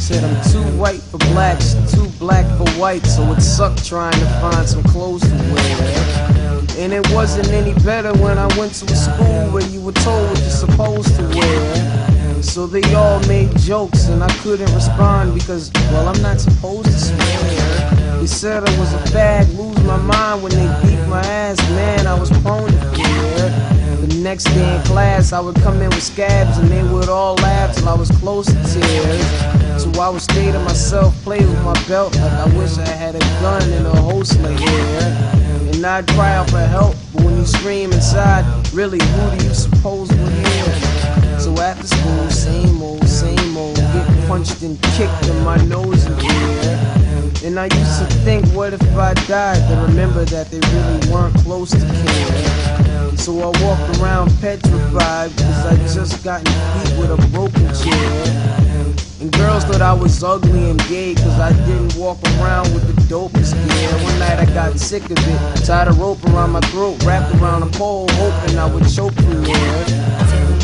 Said I'm too white for blacks, too black for white, so it sucked trying to find some clothes to wear. And it wasn't any better when I went to a school where you were told what you're supposed to wear. So they all made jokes and I couldn't respond because, well, I'm not supposed to swear. They said I was a fag, lose my mind when they beat my ass, man, I was prone to fear. The next day in class, I would come in with scabs and they would all laugh till I was close to tears. So I would stay to myself, play with my belt like I wish I had a gun and a holster here. And I'd cry out for help, but when you scream inside, really, who do you suppose would hear? So after school, same old, get punched and kicked in my nose and ear. And I used to think, what if I died? But remember that they really weren't close to care. So I walked around petrified because I just gotten beat with a broken chair. And girls thought I was ugly and gay cause I didn't walk around with the dopest gear. One night I got sick of it, tied a rope around my throat, wrapped around a pole, hoping I would choke from there.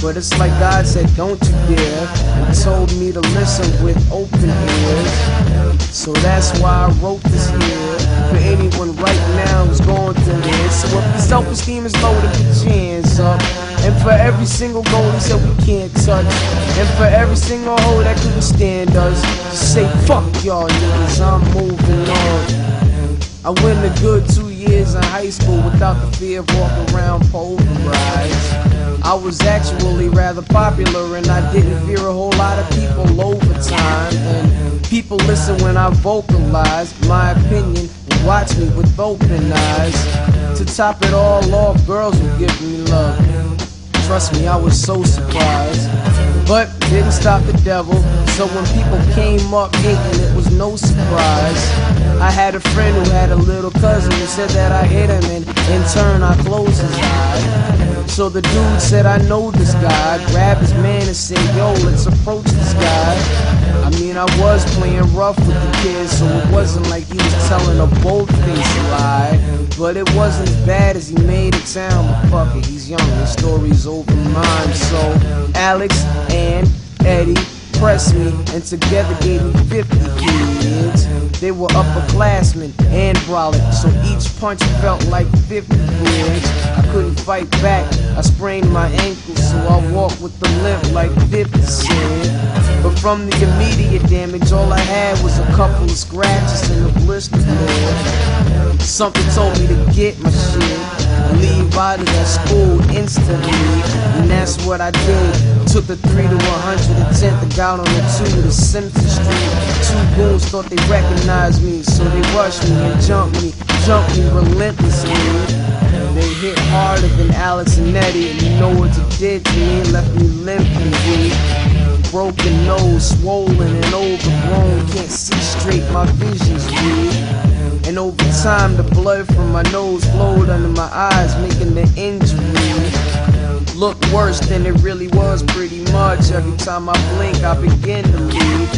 But it's like God said, don't you dare, and told me to listen with open ears. So that's why I wrote this here, for anyone right now who's going through this. So if your self-esteem is low, then put your hands up. And for every single goal he said we can't touch, and for every single hoe that couldn't stand us, just say fuck y'all niggas, I'm moving on. I went a good 2 years in high school without the fear of walking around pulverized. I was actually rather popular and I didn't fear a whole lot of people over time. And people listen when I vocalize my opinion and watch me with open eyes. To top it all off, girls will give me love. Trust me, I was so surprised. But didn't stop the devil, so when people came up hating, it was no surprise. I had a friend who had a little cousin who said that I hit him, and in turn I closed his eye. So the dude said, I know this guy, grabbed his man and said, yo, let's approach this guy. I mean, I was playing rough with the kids, so it wasn't like he was telling a bold-faced lie. But it wasn't as bad as he made it sound, but fuck it, he's young, his story's over mine. So Alex and Eddie pressed me, and together gave me 50 kids. They were upperclassmen and brolic, so each punch felt like 50 bricks. I couldn't fight back, I sprained my ankle, so I walked with the limp like 50 Cent. But from the immediate damage, all I had was a couple of scratches and a blister there. Something told me to get my shit, leave out of that school instantly, and that's what I did. Took the 3 to 110th and got on the 2 to Simpson Street. Two goons thought they recognized me, so they rushed me and jumped me relentlessly. They hit harder than Alex and Eddie, and you know what it did to me, left me limp and weak. Broken nose, swollen and overgrown, can't see straight, my vision's weak. And over time the blood from my nose flowed under my eyes, making the injury look worse than it really was pretty much. Every time I blink I begin to leave.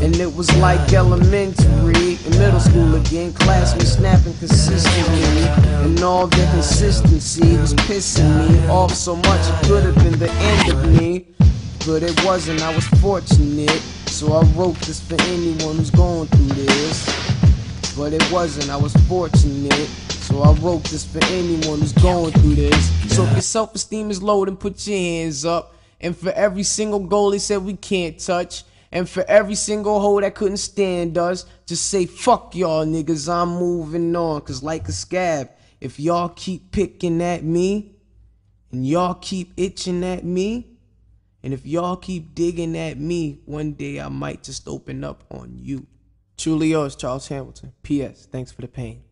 And it was like elementary, in middle school again, classmates snapping consistently. And all their consistency was pissing me off so much it could have been the end of me. But it wasn't, I was fortunate. So I wrote this for anyone who's going through this. But it wasn't, I was fortunate. So I wrote this for anyone who's going through this. So if your self-esteem is low, then put your hands up. And for every single goal they said we can't touch, and for every single hoe that couldn't stand us, just say fuck y'all niggas, I'm moving on. Cause like a scab, if y'all keep picking at me, and y'all keep itching at me, and if y'all keep digging at me, one day I might just open up on you. Truly yours, Charles Hamilton. P.S. Thanks for the pain.